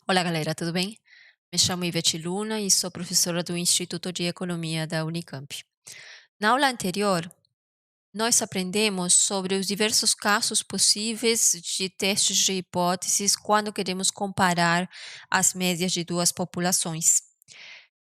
Olá, galera, tudo bem? Me chamo Ivete Luna e sou professora do Instituto de Economia da Unicamp. Na aula anterior, nós aprendemos sobre os diversos casos possíveis de testes de hipóteses quando queremos comparar as médias de duas populações.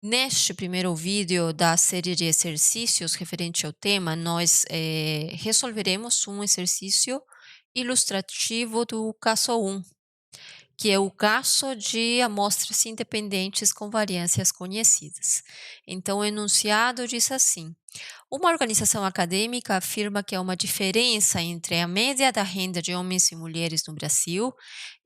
Neste primeiro vídeo da série de exercícios referente ao tema, nós resolveremos um exercício ilustrativo do caso 1, que é o caso de amostras independentes com variâncias conhecidas. Então, o enunciado diz assim: uma organização acadêmica afirma que há uma diferença entre a média da renda de homens e mulheres no Brasil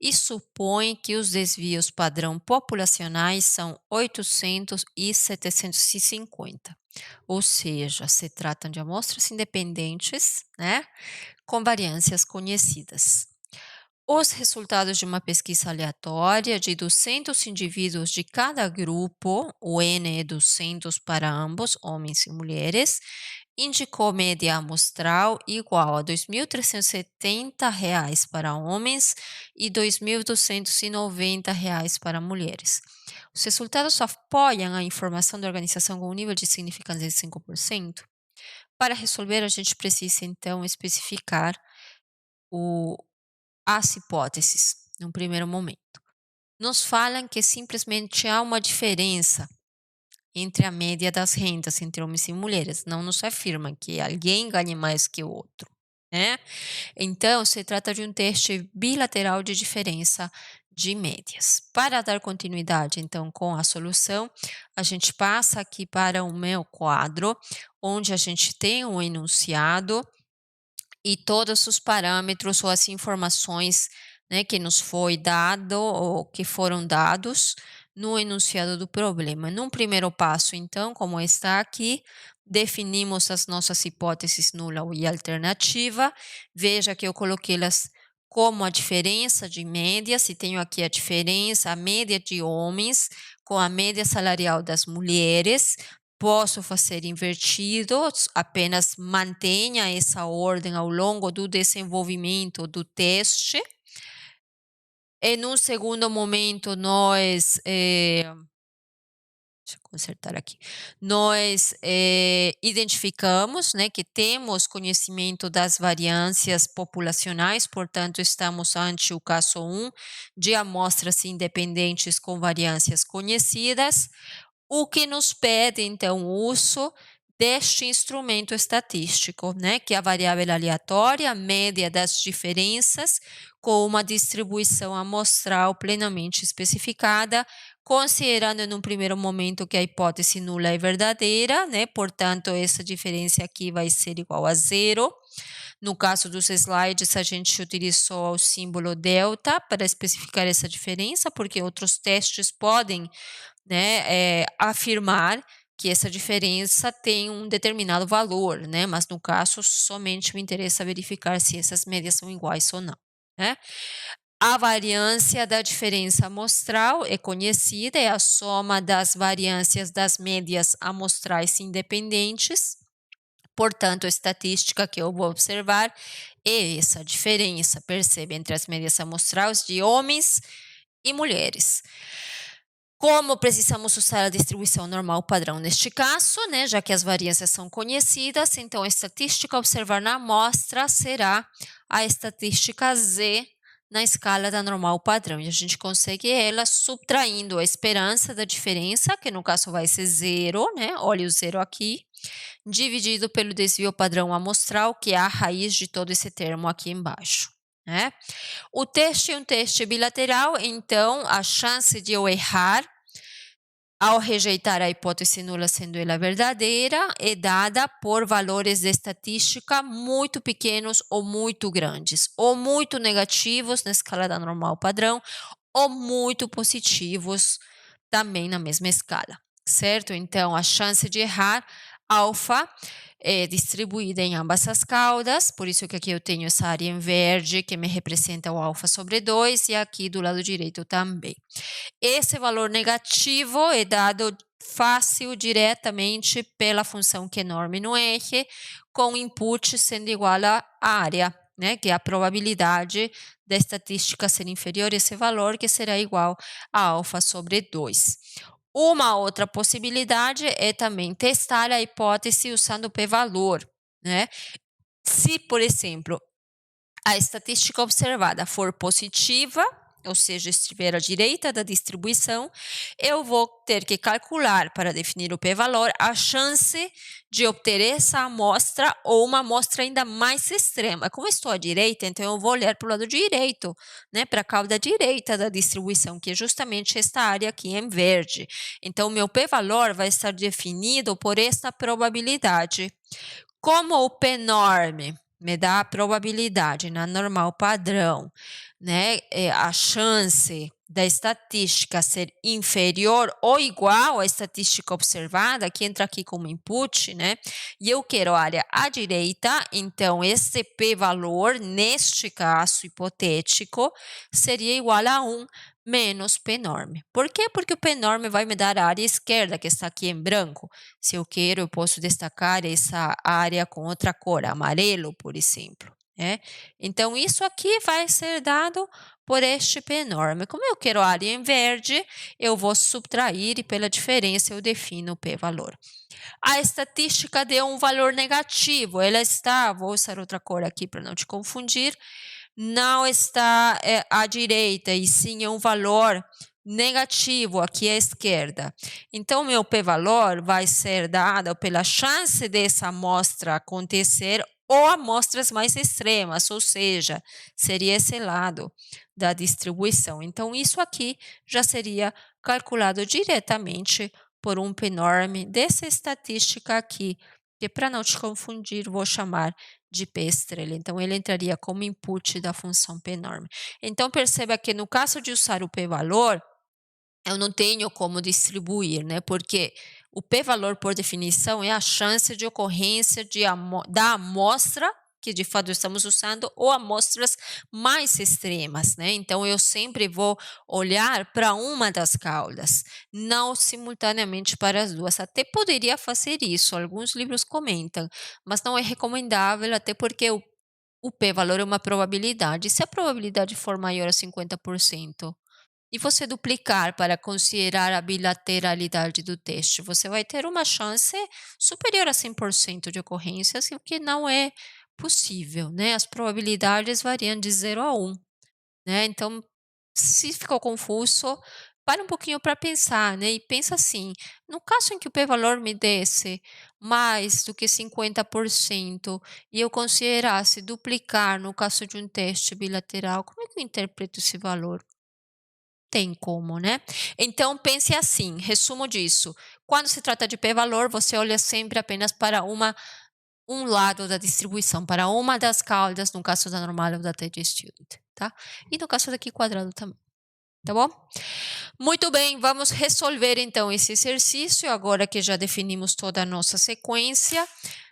e supõe que os desvios padrão populacionais são 800 e 750. Ou seja, se tratam de amostras independentes, né, com variâncias conhecidas. Os resultados de uma pesquisa aleatória de 200 indivíduos de cada grupo, o N é 200 para ambos, homens e mulheres, indicou média amostral igual a R$ 2.370 para homens e R$ 2.290 para mulheres. Os resultados apoiam a informação da organização com um nível de significância de 5%. Para resolver, a gente precisa, então, especificar o as hipóteses, num primeiro momento. Nos falam que simplesmente há uma diferença entre a média das rendas entre homens e mulheres, não nos afirma que alguém ganhe mais que o outro, né? Então, se trata de um teste bilateral de diferença de médias. Para dar continuidade, então, com a solução, a gente passa aqui para o meu quadro, onde a gente tem um enunciado e todos os parâmetros ou as informações, né, que nos foi dado ou que foram dados no enunciado do problema. Num primeiro passo, então, como está aqui, definimos as nossas hipóteses nula e alternativa. Veja que eu coloquei-las como a diferença de médias, e tenho aqui a diferença, a média de homens com a média salarial das mulheres. Posso fazer invertidos, apenas mantenha essa ordem ao longo do desenvolvimento do teste. E num segundo momento, deixa eu consertar aqui, nós identificamos, né, que temos conhecimento das variâncias populacionais, portanto, estamos ante o caso 1 de amostras independentes com variâncias conhecidas. O que nos pede, então, o uso deste instrumento estatístico, né, que é a variável aleatória, a média das diferenças, com uma distribuição amostral plenamente especificada, considerando num primeiro momento que a hipótese nula é verdadeira, né, portanto, essa diferença aqui vai ser igual a zero. No caso dos slides, a gente utilizou o símbolo delta para especificar essa diferença, porque outros testes podem, né, afirmar que essa diferença tem um determinado valor, né, mas no caso somente me interessa verificar se essas médias são iguais ou não, né. A variância da diferença amostral é conhecida, é a soma das variâncias das médias amostrais independentes, portanto, a estatística que eu vou observar é essa diferença, percebe, entre as médias amostrais de homens e mulheres. Como precisamos usar a distribuição normal padrão neste caso, né, já que as variâncias são conhecidas, então a estatística a observar na amostra será a estatística Z na escala da normal padrão. E a gente consegue ela subtraindo a esperança da diferença, que no caso vai ser zero, né? Olha o zero aqui, dividido pelo desvio padrão amostral, que é a raiz de todo esse termo aqui embaixo, né? O teste é um teste bilateral, então a chance de eu errar ao rejeitar a hipótese nula sendo ela verdadeira é dada por valores de estatística muito pequenos ou muito grandes, ou muito negativos na escala da normal padrão, ou muito positivos também na mesma escala, certo? Então, a chance de errar alfa é distribuída em ambas as caudas, por isso que aqui eu tenho essa área em verde que me representa o alfa sobre 2 e aqui do lado direito também. Esse valor negativo é dado fácil diretamente pela função que é enorme no R, com input sendo igual à área, né, que é a probabilidade da estatística ser inferior a esse valor, que será igual a alfa sobre 2. Uma outra possibilidade é também testar a hipótese usando o p-valor, né? Se, por exemplo, a estatística observada for positiva, ou seja, estiver à direita da distribuição, eu vou ter que calcular, para definir o p-valor, a chance de obter essa amostra ou uma amostra ainda mais extrema. Como estou à direita, então eu vou olhar para o lado direito, né, para a cauda direita da distribuição, que é justamente esta área aqui em verde. Então, o meu p-valor vai estar definido por esta probabilidade. Como o p-norm me dá a probabilidade na normal padrão, né, a chance da estatística ser inferior ou igual à estatística observada, que entra aqui como input, né, e eu quero a área à direita, então esse p-valor, neste caso hipotético, seria igual a 1 menos p-norm. Por quê? Porque o p-norm vai me dar a área esquerda, que está aqui em branco. Se eu quero, eu posso destacar essa área com outra cor, amarelo, por exemplo, né? Então, isso aqui vai ser dado por este p-norm. Como eu quero a área em verde, eu vou subtrair e pela diferença eu defino o p-valor. A estatística deu um valor negativo, ela está, vou usar outra cor aqui para não te confundir, não está à direita, e sim é um valor negativo aqui à esquerda. Então, meu p-valor vai ser dado pela chance dessa amostra acontecer ou amostras mais extremas, ou seja, seria esse lado da distribuição. Então, isso aqui já seria calculado diretamente por um p-norm dessa estatística aqui, que para não te confundir, vou chamar de P estrela. Então, ele entraria como input da função p-norm. Então, perceba que no caso de usar o p-valor, eu não tenho como distribuir, né? Porque o p-valor, por definição, é a chance de ocorrência da amostra que de fato estamos usando, ou amostras mais extremas, né? Então, eu sempre vou olhar para uma das caudas, não simultaneamente para as duas. Até poderia fazer isso, alguns livros comentam, mas não é recomendável, até porque o p-valor é uma probabilidade. Se a probabilidade for maior a 50%, e você duplicar para considerar a bilateralidade do teste, você vai ter uma chance superior a 100% de ocorrências, o que não é possível, né? As probabilidades variam de 0 a 1, né? Então, se ficou confuso, para um pouquinho para pensar, né? E pensa assim, no caso em que o p-valor me desse mais do que 50% e eu considerasse duplicar no caso de um teste bilateral, como é que eu interpreto esse valor? Tem como, né? Então pense assim, resumo disso, quando se trata de p-valor, você olha sempre apenas para um lado da distribuição, para uma das caudas, no caso da normal ou da t-student, tá? E no caso daqui quadrado também, tá bom? Muito bem, vamos resolver então esse exercício, agora que já definimos toda a nossa sequência,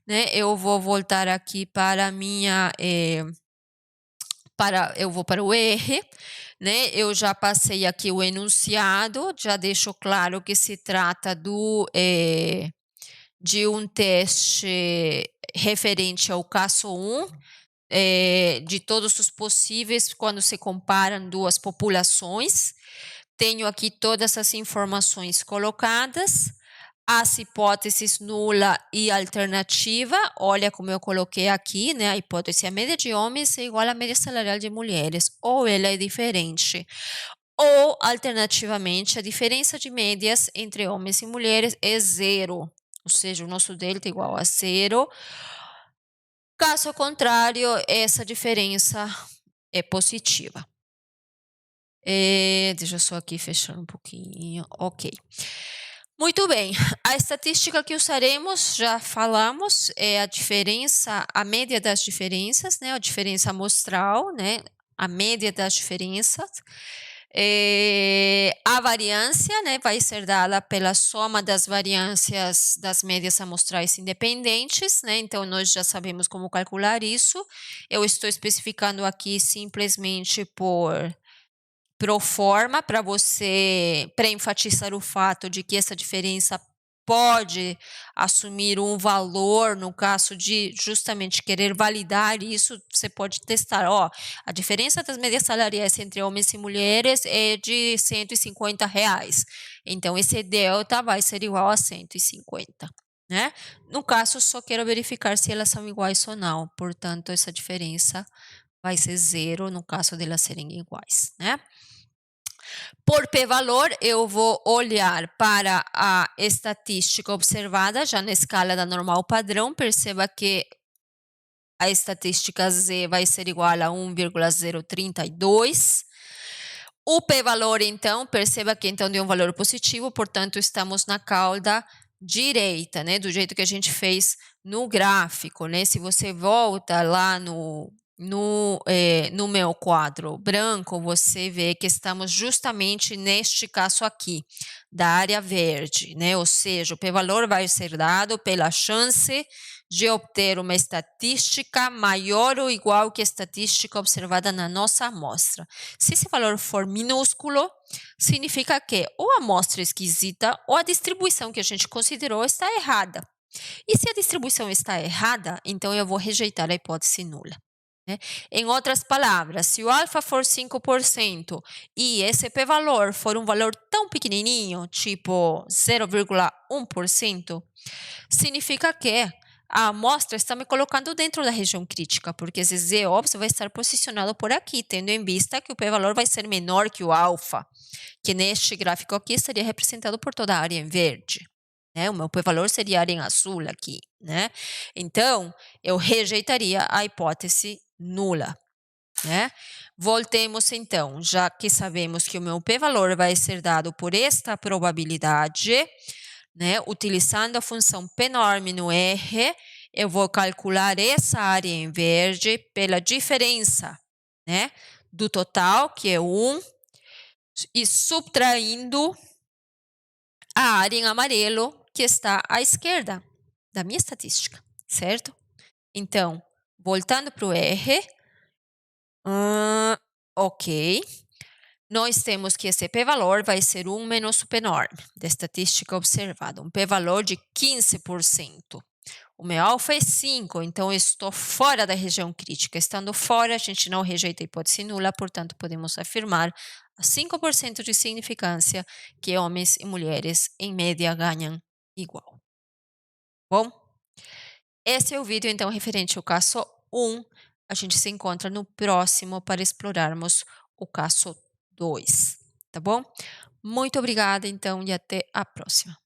né? Eu vou voltar aqui para a minha... eu vou para o R, né? Eu já passei aqui o enunciado, já deixo claro que se trata de um teste referente ao caso 1, de todos os possíveis quando se comparam duas populações. Tenho aqui todas as informações colocadas, as hipóteses nula e alternativa, olha como eu coloquei aqui, né? A hipótese a média de homens é igual à média salarial de mulheres, ou ela é diferente. Ou, alternativamente, a diferença de médias entre homens e mulheres é zero, ou seja, o nosso delta é igual a zero. Caso contrário, essa diferença é positiva. Deixa eu só aqui fechar um pouquinho. Ok. Muito bem, a estatística que usaremos, já falamos, é a diferença, a média das diferenças, né? A diferença amostral, né? A média das diferenças. A variância, né, vai ser dada pela soma das variâncias das médias amostrais independentes, né? Então, nós já sabemos como calcular isso. Eu estou especificando aqui simplesmente pro forma, para enfatizar o fato de que essa diferença pode assumir um valor, no caso de justamente querer validar isso, você pode testar, ó, a diferença das médias salariais entre homens e mulheres é de R$ 150, então esse delta vai ser igual a 150, né. No caso, só quero verificar se elas são iguais ou não, portanto essa diferença vai ser zero no caso de elas serem iguais, né. Por p-valor, eu vou olhar para a estatística observada já na escala da normal padrão, perceba que a estatística Z vai ser igual a 1,032. O p-valor, então, perceba que então deu um valor positivo, portanto, estamos na cauda direita, né? Do jeito que a gente fez no gráfico, né? Se você volta lá no meu quadro branco, você vê que estamos justamente neste caso aqui, da área verde, né? Ou seja, o p-valor vai ser dado pela chance de obter uma estatística maior ou igual que a estatística observada na nossa amostra. Se esse valor for minúsculo, significa que ou a amostra é esquisita ou a distribuição que a gente considerou está errada. E se a distribuição está errada, então eu vou rejeitar a hipótese nula, né? Em outras palavras, se o alfa for 5% e esse p-valor for um valor tão pequenininho, tipo 0,1%, significa que a amostra está me colocando dentro da região crítica, porque esse Z óbvio vai estar posicionado por aqui, tendo em vista que o p-valor vai ser menor que o alfa, que neste gráfico aqui estaria representado por toda a área em verde, né? O meu p-valor seria a área em azul aqui, né? Então, eu rejeitaria a hipótese nula, né? Voltemos então, já que sabemos que o meu p-valor vai ser dado por esta probabilidade, né? Utilizando a função p-norm no R, eu vou calcular essa área em verde pela diferença, né? Do total, que é 1, e subtraindo a área em amarelo, que está à esquerda da minha estatística, certo? Então, voltando para o R, ok. Nós temos que esse p-valor vai ser 1 menos o p-norm da estatística observada, um p-valor de 15%. O meu alfa é 5, então eu estou fora da região crítica. Estando fora, a gente não rejeita a hipótese nula, portanto, podemos afirmar a 5% de significância que homens e mulheres, em média, ganham igual. Bom, esse é o vídeo, então, referente ao caso 1. A gente se encontra no próximo para explorarmos o caso 2, tá bom? Muito obrigada, então, e até a próxima.